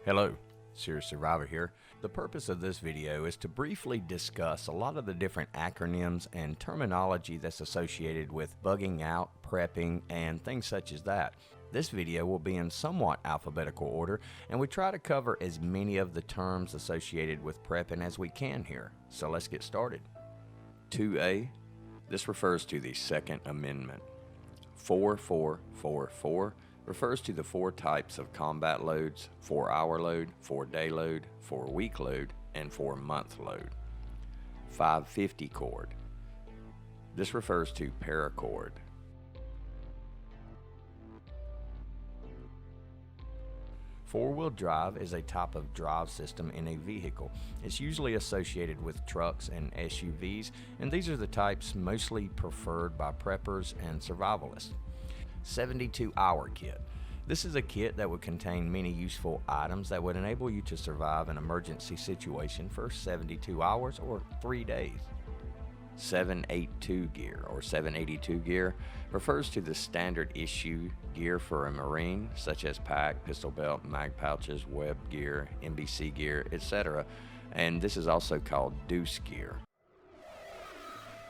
Hello, Serious Survivor here. The purpose of this video is to briefly discuss a lot of the different acronyms and terminology that's associated with bugging out, prepping, and things such as that. This video will be in somewhat alphabetical order, and we try to cover as many of the terms associated with prepping as we can here. So let's get started. 2A, this refers to the Second Amendment. 4444 refers to the 4 types of combat loads: 4-hour load, 4-day load, 4-week load, and 4-month load. 550 cord. This refers to paracord. 4-wheel drive is a type of drive system in a vehicle. It's usually associated with trucks and SUVs, and these are the types mostly preferred by preppers and survivalists. 72-hour kit. This is a kit that would contain many useful items that would enable you to survive an emergency situation for 72 hours or 3 days. 782 gear or 782 gear refers to the standard issue gear for a Marine, such as pack, pistol belt, mag pouches, web gear, NBC gear, etc. And this is also called deuce gear.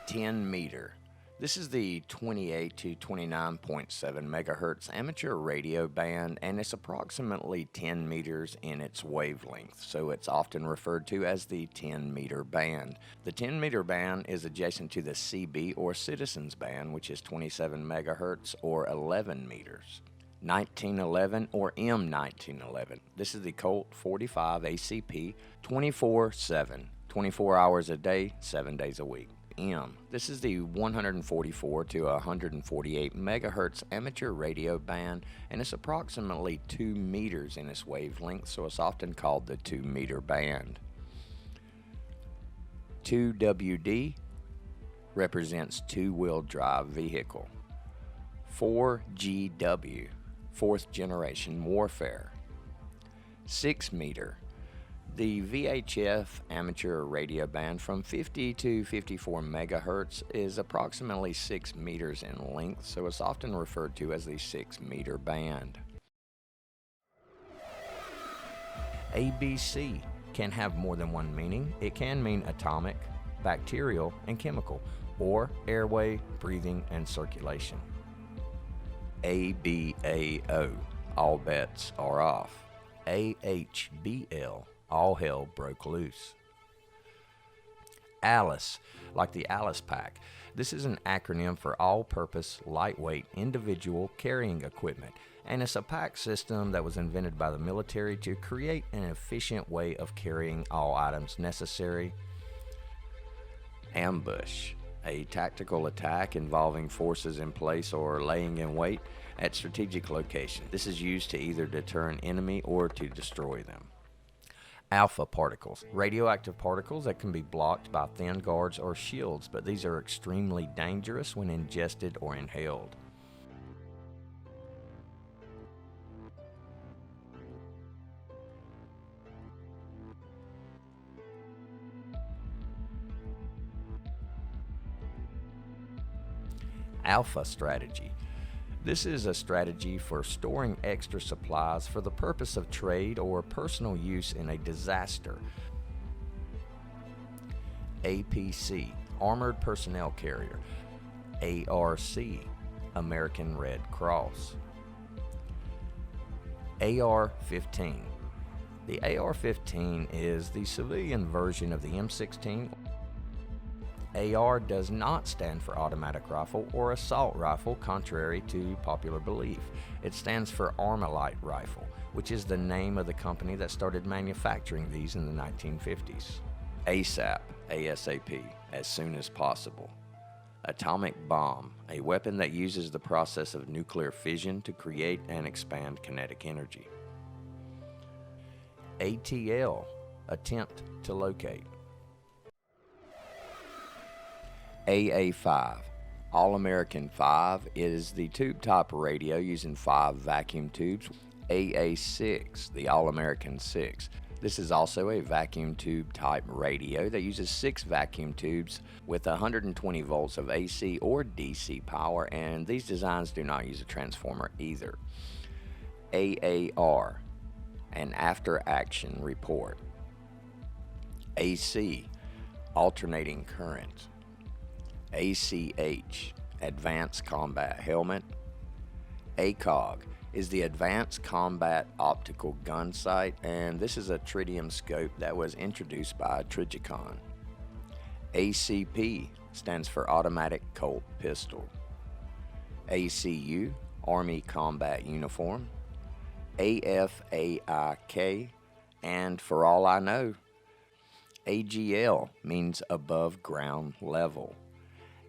10 meter. This is the 28 to 29.7 megahertz amateur radio band, and it's approximately 10 meters in its wavelength, so it's often referred to as the 10 meter band. The 10 meter band is adjacent to the CB or citizens band, which is 27 megahertz or 11 meters. 1911 or M1911. This is the Colt 45 ACP 24/7, 24 hours a day, 7 days a week. M. This is the 144 to 148 megahertz amateur radio band, and it's approximately 2 meters in its wavelength, so it's often called the 2 meter band. 2WD represents 2-wheel drive vehicle. 4GW, 4th generation warfare. 6 meter. The VHF amateur radio band from 50 to 54 megahertz is approximately 6 meters in length, so it's often referred to as the 6 meter band. ABC can have more than one meaning. It can mean atomic, bacterial, and chemical, or airway, breathing, and circulation. ABAO, all bets are off. AHBL, all hell broke loose. ALICE, like the Alice Pack. This is an acronym for all-purpose, lightweight, individual carrying equipment, and it's a pack system that was invented by the military to create an efficient way of carrying all items necessary. Ambush, a tactical attack involving forces in place or laying in wait at strategic locations. This is used to either deter an enemy or to destroy them. Alpha particles, radioactive particles that can be blocked by thin guards or shields, but these are extremely dangerous when ingested or inhaled. Alpha strategy. This is a strategy for storing extra supplies for the purpose of trade or personal use in a disaster. APC, Armored Personnel Carrier. ARC, American Red Cross. AR-15. The AR-15 is the civilian version of the M16. AR does not stand for automatic rifle or assault rifle, contrary to popular belief. It stands for Armalite rifle, which is the name of the company that started manufacturing these in the 1950s. ASAP, ASAP, as soon as possible. Atomic bomb, a weapon that uses the process of nuclear fission to create and expand kinetic energy. ATL, attempt to locate. AA5, All-American 5, is the tube type radio using 5 vacuum tubes. AA6, the All-American 6. This is also a vacuum tube type radio that uses 6 vacuum tubes with 120 volts of AC or DC power, and these designs do not use a transformer either. AAR, an after-action report. AC, alternating current. ACH, advanced combat helmet. ACOG is the Advanced Combat Optical Gun Sight, and this is a Tritium scope that was introduced by Trijicon. ACP stands for Automatic Colt Pistol. ACU, Army Combat Uniform. AFAIK, and for all I know, AGL means above ground level.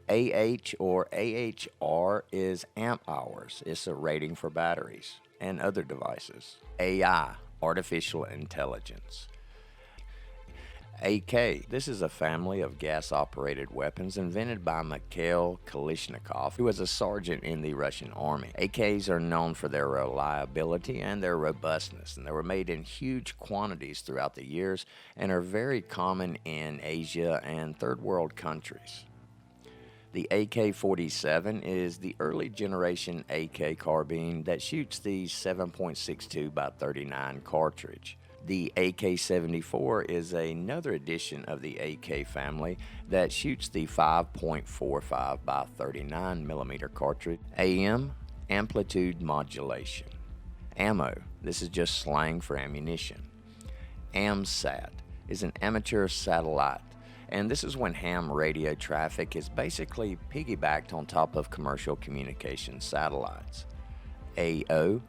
AH or AHR is amp hours. It's a rating for batteries and other devices. AI, artificial intelligence. AK, this is a family of gas-operated weapons invented by Mikhail Kalashnikov, who was a sergeant in the Russian army. AKs are known for their reliability and their robustness, and they were made in huge quantities throughout the years and are very common in Asia and third world countries. The AK-47 is the early generation AK carbine that shoots the 7.62 by 39 cartridge. The AK-74 is another edition of the AK family that shoots the 5.45 by 39 millimeter cartridge. AM, amplitude modulation. Ammo, this is just slang for ammunition. AMSAT is an amateur satellite, and this is when ham radio traffic is basically piggybacked on top of commercial communication satellites. AO,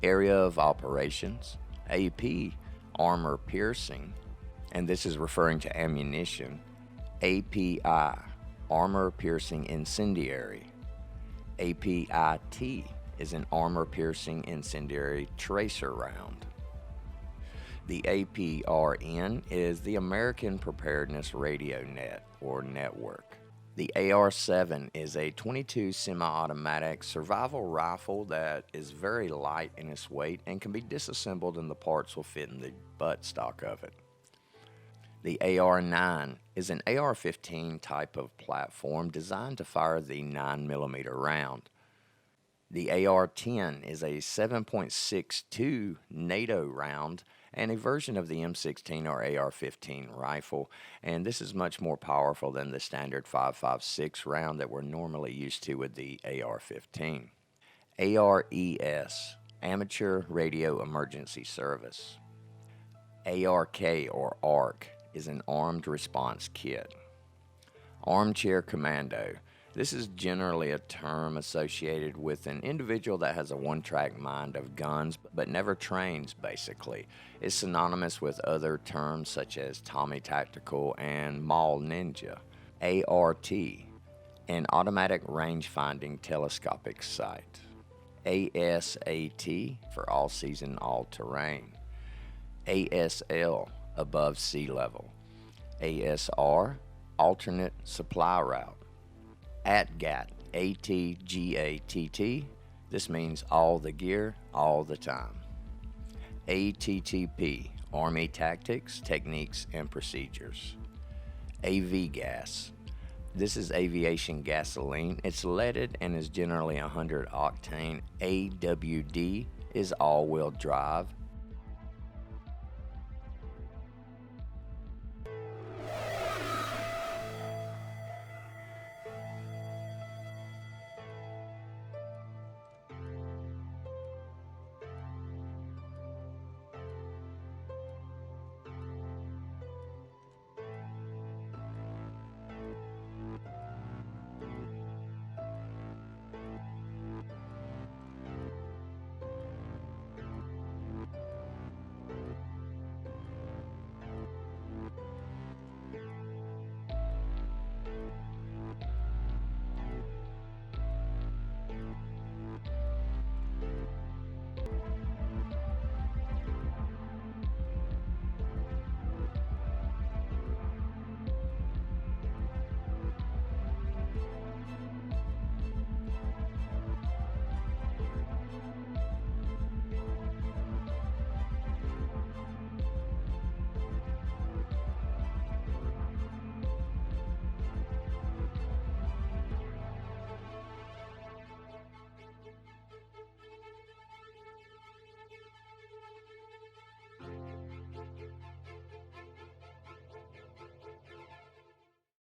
area of operations. AP, armor piercing, and this is referring to ammunition. API, armor piercing incendiary. APIT is an armor piercing incendiary tracer round. The APRN is the American Preparedness Radio Net or network. The AR-7 is a .22 semi-automatic survival rifle that is very light in its weight and can be disassembled and the parts will fit in the buttstock of it. The AR-9 is an AR-15 type of platform designed to fire the 9mm round. The AR-10 is a 7.62 NATO round and a version of the M16 or AR-15 rifle, and this is much more powerful than the standard 5.56 round that we're normally used to with the AR-15. ARES, Amateur Radio Emergency Service. ARK or ARC is an Armed Response Kit. Armchair Commando. This is generally a term associated with an individual that has a one-track mind of guns but never trains, basically. It's synonymous with other terms such as Tommy Tactical and Mall Ninja. ART, an automatic range-finding telescopic sight. ASAT, for all-season, all-terrain. ASL, above sea level. ASR, alternate supply route. ATGAT, ATGATT, this means all the gear, all the time. ATTP, Army Tactics, Techniques, and Procedures. AV gas, this is aviation gasoline. It's leaded and is generally 100 octane. AWD is all-wheel drive.